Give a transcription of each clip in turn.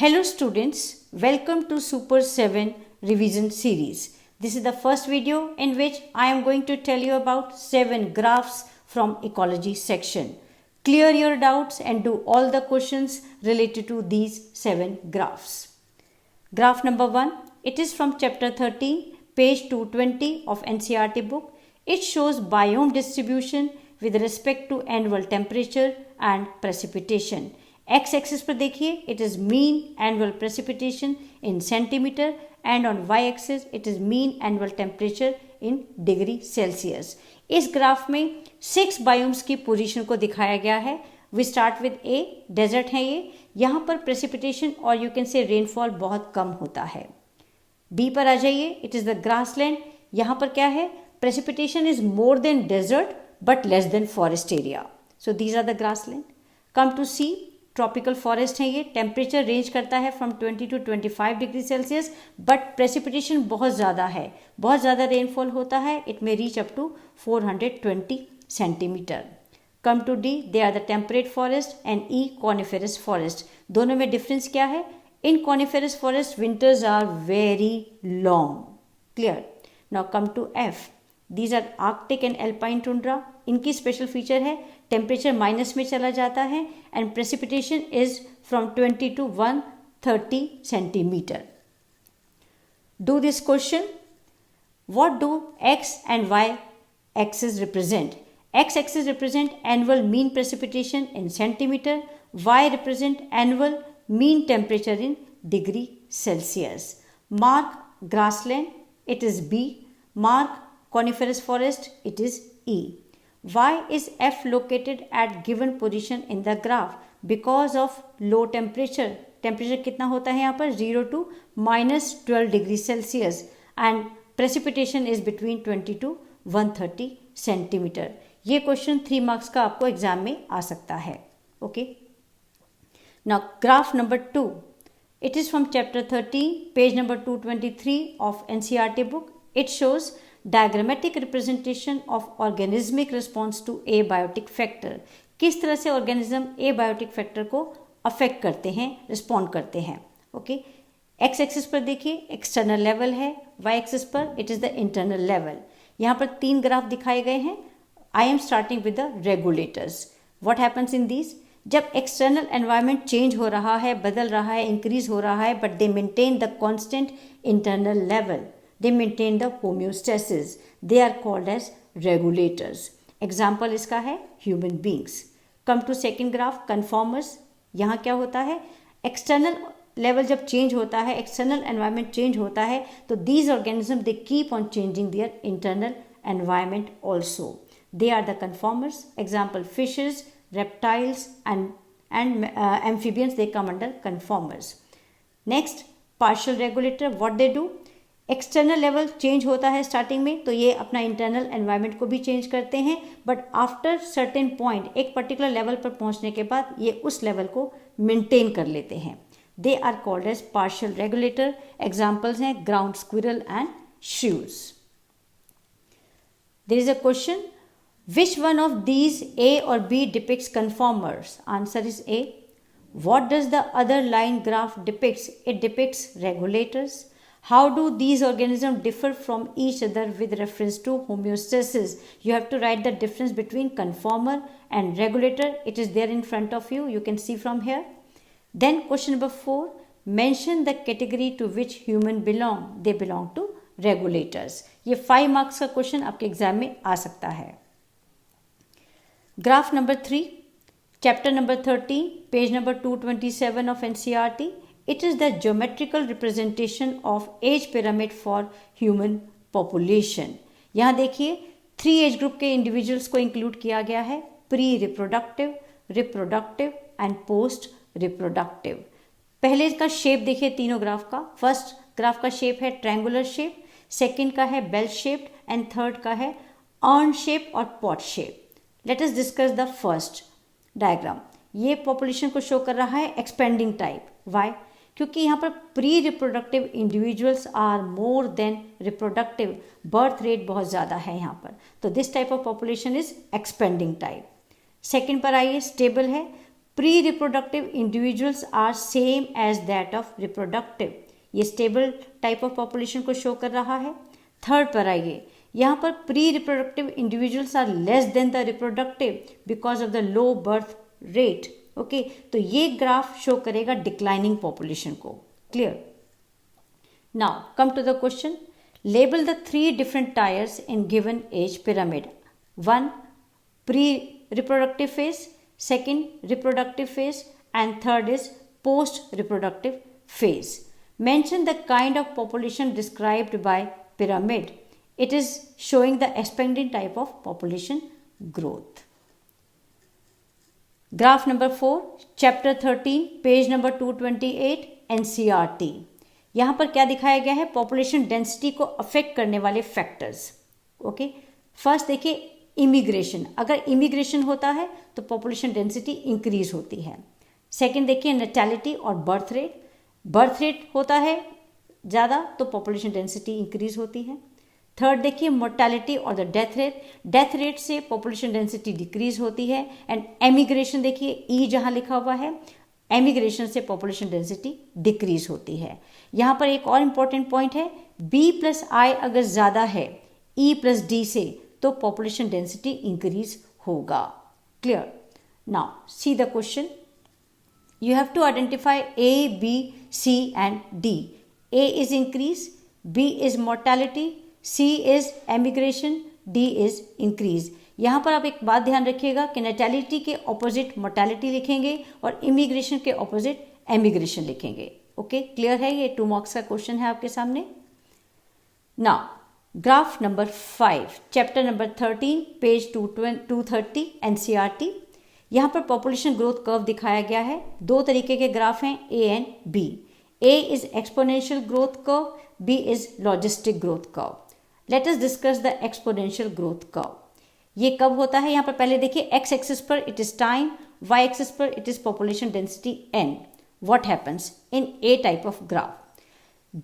Hello students, welcome to Super 7 revision series. This is the first video in which I am going to tell you about 7 graphs from ecology section. Clear your doubts and do all the questions related to these 7 graphs. Graph number 1, it is from chapter 13, page 220 of NCERT book. It shows biome distribution with respect to annual temperature and precipitation. X axis पर देखिए it is mean annual precipitation in centimetre and on Y axis it is mean annual temperature in degree Celsius. इस graph में 6 biomes की position को दिखाया गया है. We start with A, desert है ये. यहाँ पर प्रेसिपिटेशन और यू कैन से रेनफॉल बहुत कम होता है. बी पर आ जाइए, इट इज़ द ग्रासलैंड. यहाँ पर क्या है, precipitation is more than desert but less than forest area. So these are the grassland. Come to C, tropical forest है ये. टेम्परेचर रेंज करता है from 20 to 25 degree Celsius but precipitation बहुत ज़्यादा है, बहुत ज़्यादा रेनफॉल होता है. It may reach up to 420 centimetre. Come to D, they are the temperate forest and E coniferous forest. दोनों में डिफरेंस क्या है? इन coniferous forest winters are very long. Clear. Now come to F. These are arctic and alpine tundra. इनकी special feature है temperature minus में चला जाता है and precipitation is from 20 to 130 centimetre. Do this question. What do X and Y axis represent? X axis represent annual mean precipitation in centimetre, Y represent annual mean temperature in degree Celsius. Mark grassland, it is B. Mark coniferous forest, it is E. Why is F located at given position in the graph? Because of low temperature. Temperature कितना होता है यहाँ पर? 0 to -12 degree Celsius and precipitation is between 20 to 130 centimetre. ये question 3 marks का आपको exam में आ सकता है. Okay. Now graph number 2. It is from chapter 13, page number 223 of NCERT book. It shows diagrammatic representation of organismic response to abiotic factor. किस तरह से organism abiotic factor को अफेक्ट करते हैं, रिस्पॉन्ड करते हैं. ओके. एक्स एक्सिस पर देखिए एक्सटर्नल लेवल है, वाई एक्सिस पर it is the internal level. यहाँ पर 3 ग्राफ दिखाए गए हैं. I am starting with the regulators. What happens in these? जब एक्सटर्नल एनवायरनमेंट चेंज हो रहा है, बदल रहा है, इंक्रीज हो रहा है, but they maintain the constant internal level. They maintain the homeostasis. They are called as regulators. Example इसका है human beings. Come to second graph, conformers. यहाँ क्या होता है? External level जब change होता है, external environment change होता है, तो these organisms they keep on changing their internal environment also. They are the conformers. Example fishes, reptiles and amphibians, they come under conformers. Next, partial regulator. What they do? External level change होता है starting में, तो ये अपना internal environment को भी change करते हैं, बट आफ्टर सर्टेन पॉइंट, एक पर्टिकुलर लेवल पर पहुंचने के बाद ये उस लेवल को मेंटेन कर लेते हैं. They are called as partial regulator. Examples हैं ground squirrel and shrews. There is a question, which one of these A और B depicts conformers? Answer is A. What does the other line graph depicts? It depicts regulators. How do these organisms differ from each other with reference to homeostasis? You have to write the difference between conformer and regulator. It is there in front of you. You can see from here. Then question number 4. Mention the category to which human belong. They belong to regulators. ये 5 marks का question आपके exam में आ सकता है. Graph number 3. Chapter number 13, page number 227 of NCERT. It is the geometrical representation of age pyramid for human population. यहाँ देखिए 3 age group के individuals को इंक्लूड किया गया है. Pre reproductive, reproductive and post reproductive. पहले का शेप देखिए तीनों ग्राफ का. फर्स्ट ग्राफ का शेप है ट्रायंगुलर शेप, सेकेंड का है बेल शेप्ड एंड थर्ड का है अर्न शेप और pot shape. Late us discuss the first diagram. ये पॉपुलेशन को शो कर रहा है एक्सपेंडिंग टाइप. वाई? क्योंकि यहाँ पर pre reproductive individuals are more than reproductive. Birth rate बहुत ज़्यादा है यहाँ पर, तो this type of population is expanding type. Second पर आइए, स्टेबल है. Pre reproductive individuals are same age that of reproductive. ये स्टेबल टाइप ऑफ पॉपुलेशन को शो कर रहा है। थर्ड पर आइए, यहाँ पर pre reproductive individuals are less than the reproductive because of the low birth rate. Okay, तो ये ग्राफ शो करेगा डिक्लाइनिंग पॉपुलेशन को। Clear? Now come to the question. Label the 3 different tiers in given age pyramid. 1 pre-reproductive phase, 2nd reproductive phase, and 3rd is post-reproductive phase. Mention the kind of population described by pyramid. It is showing the expanding type of population growth. Graph number 4, chapter 13, page number 228, NCERT. यहाँ पर क्या दिखाया गया है? Population density को affect करने वाले factors. Okay, first देखिए इमिग्रेशन। अगर इमिग्रेशन होता है तो पॉपुलेशन डेंसिटी इंक्रीज होती है। सेकंड देखिए नेटैलिटी और बर्थ रेट। बर्थ रेट होता है ज़्यादा तो पॉपुलेशन डेंसिटी इंक्रीज होती है। थर्ड देखिए मोर्टेलिटी और the death rate. Death rate से पॉपुलेशन डेंसिटी डिक्रीज होती है। एंड एमिग्रेशन देखिए ई जहाँ लिखा हुआ है, एमिग्रेशन से पॉपुलेशन डेंसिटी डिक्रीज होती है। यहाँ पर एक और इम्पॉर्टेंट पॉइंट है, B+I अगर ज़्यादा है E+D से तो पॉपुलेशन डेंसिटी इंक्रीज होगा। Clear? Now see the question. You have to identify A, B, C and D. A is increase, B is mortality, C is emigration, D is increase. यहाँ पर आप एक बात ध्यान रखिएगा कि नेटैलिटी के ऑपोजिट मोर्टेलिटी लिखेंगे और इमिग्रेशन के ऑपोजिट एमिग्रेशन लिखेंगे। ओके, क्लियर है? ये 2 मार्क्स का क्वेश्चन है आपके सामने। Now graph number 5, chapter number 13, page 230, NCERT। यहाँ पर पॉपुलेशन ग्रोथ कर्व दिखाया गया है। 2 तरीके के ग्राफ हैं, A and B. A is exponential growth curve, B is logistic growth curve. Let us discuss the exponential growth curve. ये कब होता है? यहाँ पर पहले देखिए, एक्स एक्सिस पर it is time, Y axis पर it is population density n. What happens in a type of graph?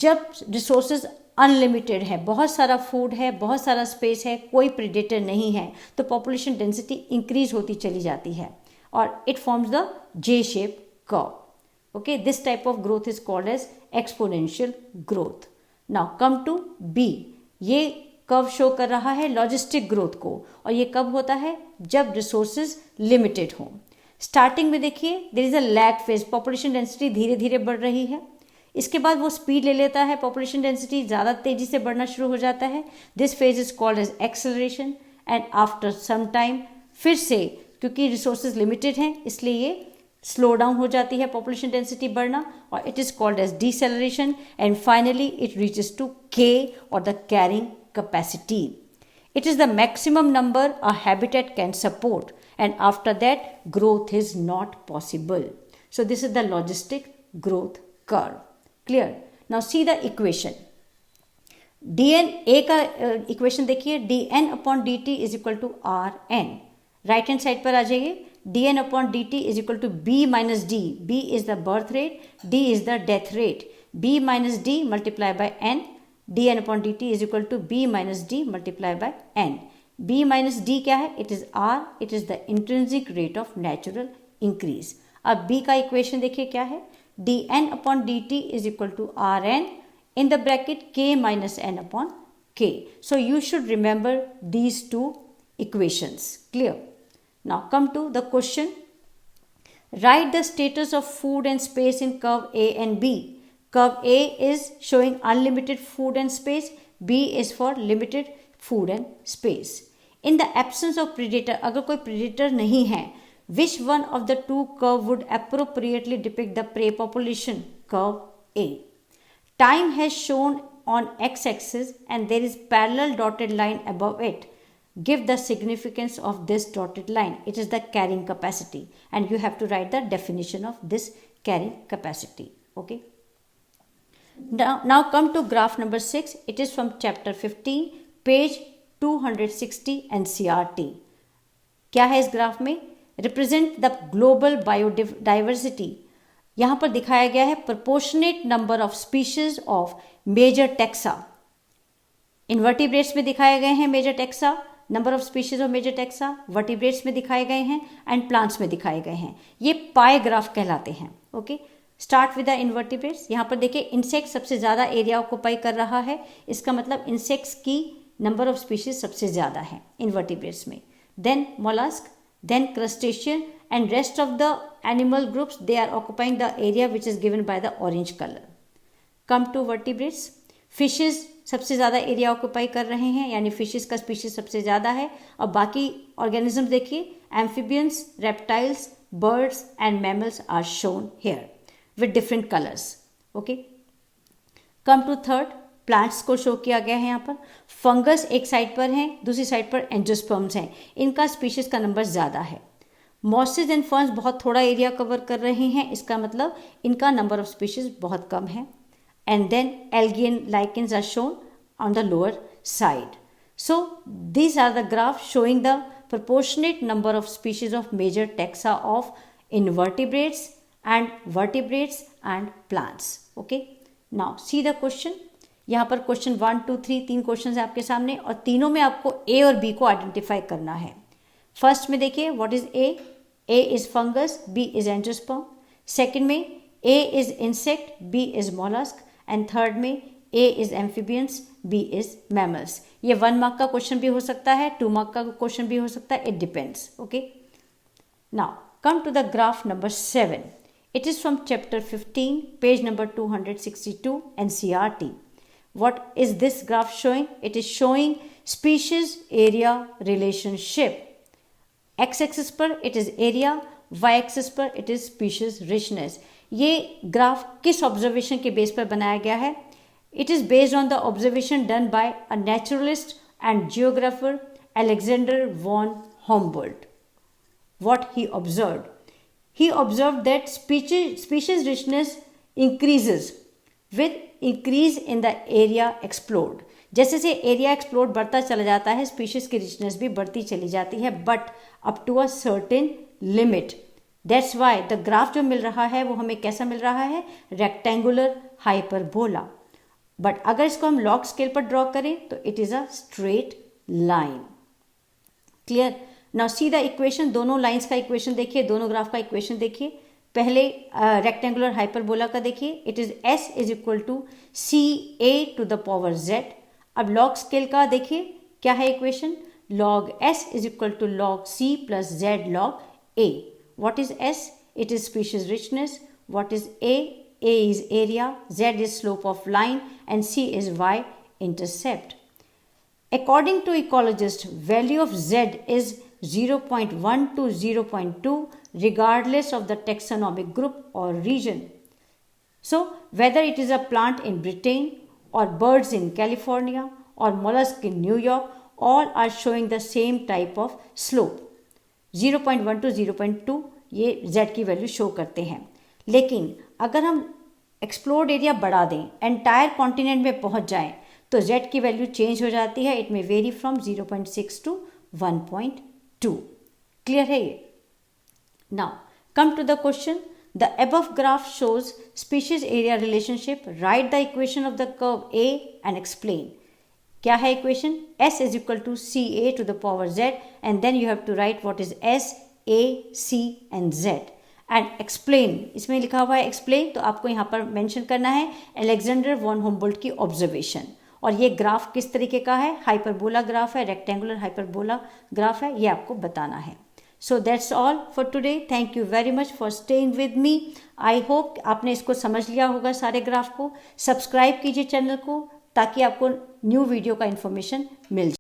जब रिसोर्सेज अनलिमिटेड है, बहुत सारा फूड है, बहुत सारा स्पेस है, कोई प्रेडेटर नहीं है, तो पॉपुलेशन डेंसिटी इंक्रीज होती चली जाती है और it forms the J shape curve. Okay, this type of growth is called as exponential growth. Now come to B. ये कर्व शो कर रहा है लॉजिस्टिक ग्रोथ को, और ये कब होता है? जब रिसोर्सेज लिमिटेड हो। स्टार्टिंग में देखिए there is a lag phase, population density धीरे धीरे बढ़ रही है। इसके बाद वो स्पीड ले लेता है, पॉपुलेशन डेंसिटी ज़्यादा तेजी से बढ़ना शुरू हो जाता है। This phase is called as acceleration. And after some time फिर से, क्योंकि रिसोर्सेज लिमिटेड हैं इसलिए ये स्लो डाउन हो जाती है पॉपुलेशन डेंसिटी बढ़ना, और it is called as deceleration. And finally it reaches to K और the carrying capacity. It is the maximum number a habitat can support, and after that growth is not possible. So this is the logistic growth curve. Clear? Now see the equation. dn a का equation देखिए, dn upon dt is equal to rn. Right hand side पर आ जाइए, dn upon dt is equal to b minus d. b is the birth rate, d is the death rate. b minus d multiplied by n. dn upon dt is equal to b minus d multiplied by n. b minus d क्या है? It is r. It is the intrinsic rate of natural increase. अब b का equation देखिए क्या है? dn upon dt is equal to rn in the bracket k minus n upon k. So you should remember these 2 equations. Clear? Now come to the question. Write the status of food and space in curve A and B. Curve A is showing unlimited food and space. B is for limited food and space. In the absence of predator, अगर कोई predator नहीं है, which one of the 2 curve would appropriately depict the prey population? Curve A. Time has shown on x-axis and there is parallel dotted line above it. Give the significance of this dotted line. It is the carrying capacity, and you have to write the definition of this carrying capacity. Okay. Now come to graph number 6. It is from chapter 15, page 260, NCERT. क्या है इस graph में? Represent the global biodiversity. यहाँ पर दिखाया गया है proportionate number of species of major taxa. Invertebrates में दिखाए गए हैं major taxa, number of species of major taxa vertebrates में दिखाए गए हैं एंड प्लांट्स में दिखाए गए हैं। ये पाई ग्राफ कहलाते हैं। Okay, start with the invertebrates. यहाँ पर देखिए इंसेक्ट सबसे ज़्यादा एरिया ऑक्यूपाई कर रहा है, इसका मतलब इंसेक्ट्स की नंबर ऑफ स्पीशीज सबसे ज़्यादा है इन्वर्टिब्रेट्स में। Then mollusc, then crustacean and rest of the animal groups, they are occupying the area which is given by the orange color. Come to vertebrates. Fishes सबसे ज़्यादा area occupy कर रहे हैं, यानी फिशेस का स्पीशीज सबसे ज़्यादा है। और बाकी ऑर्गेनिज्म देखिए, amphibians, reptiles, birds and mammals are shown here with different colours. Okay, come to third, plants को शो किया गया है। यहाँ पर फंगस एक साइड पर है, दूसरी साइड पर एंजियोस्पर्म्स हैं, इनका स्पीशीज का नंबर ज़्यादा है। मॉसेज एंड फर्न्स बहुत थोड़ा एरिया कवर कर रहे हैं, इसका मतलब इनका नंबर ऑफ स्पीशीज बहुत कम है। And then algae and lichens are shown on the lower side. So these are the graph showing the proportionate number of species of major taxa of invertebrates and vertebrates and plants. Okay, now see the question. यहाँ पर question 1, 2, 3 तीन question है आपके सामने और तीनों में आपको ए और बी को आइडेंटिफाई करना है। फर्स्ट में देखिए what is A? A is fungus, B is angiosperm. Second में A is insect, B is mollusc and third में A is amphibians, B is mammals. ये 1 मार्क का क्वेश्चन भी हो सकता है, 2 मार्क का क्वेश्चन भी हो सकता है, it depends. Okay, now come to the graph number 7. It is from chapter 15, page number 262 NCERT. What is this graph showing? It is showing species area relationship. X-axis पर it is area, Y-axis पर it is species richness. ये graph किस observation के base पर बनाया गया है? It is based on the observation done by a naturalist and geographer Alexander von Humboldt. What he observed? He observed that species richness increases with increase in the area explored. जैसे से area explore बढ़ता चला जाता है, species की richness भी बढ़ती चली जाती है, but up to a certain limit. That's why the graph जो मिल रहा है वो हमें कैसा मिल रहा है? Rectangular hyperbola. बट अगर इसको हम लॉग स्केल पर ड्रॉ करें तो it is a straight line. Clear? Now see the equation. दोनों लाइंस का इक्वेशन देखिए, दोनों ग्राफ का इक्वेशन देखिए। पहले रेक्टेंगुलर हाइपरबोला का देखिए, it is S is equal to C A to the power Z. अब लॉग स्केल का देखिए क्या है equation? Log S is equal to log C plus Z log A. What is S? It is species richness. What is A? A is area, Z is slope of line and C is Y intercept. According to ecologists, value of Z is 0.1 to 0.2 regardless of the taxonomic group or region. So whether it is a plant in Britain or birds in California or mollusk in New York, all are showing the same type of slope. 0.1 to 0.2 ये Z की value show करते हैं। लेकिन अगर हम explored area बढ़ा दें, entire continent में पहुंच जाएं, तो Z की वैल्यू चेंज हो जाती है। इट में वेरी फ्रॉम 0.6 टू 1.2। क्लियर है ये? Now come to the question. The above graph shows species area relationship. Write the equation of the curve A and explain. क्या है equation? S is equal to C A to the power Z and then you have to write what is S, A, C and Z and explain. इसमें लिखा हुआ है explain, तो आपको यहाँ पर मेंशन करना है अलेक्जेंडर वॉन हुम्बोल्ट की ऑब्जर्वेशन। और ये ग्राफ किस तरीके का है? हाइपरबोला ग्राफ है, रेक्टेंगुलर हाइपरबोला ग्राफ है, ये आपको बताना है। So that's all for today. Thank you very much for staying with me. I hope आपने इसको समझ लिया होगा सारे ग्राफ को। सब्सक्राइब कीजिए चैनल को ताकि आपको न्यू वीडियो का इन्फॉर्मेशन मिल जाए।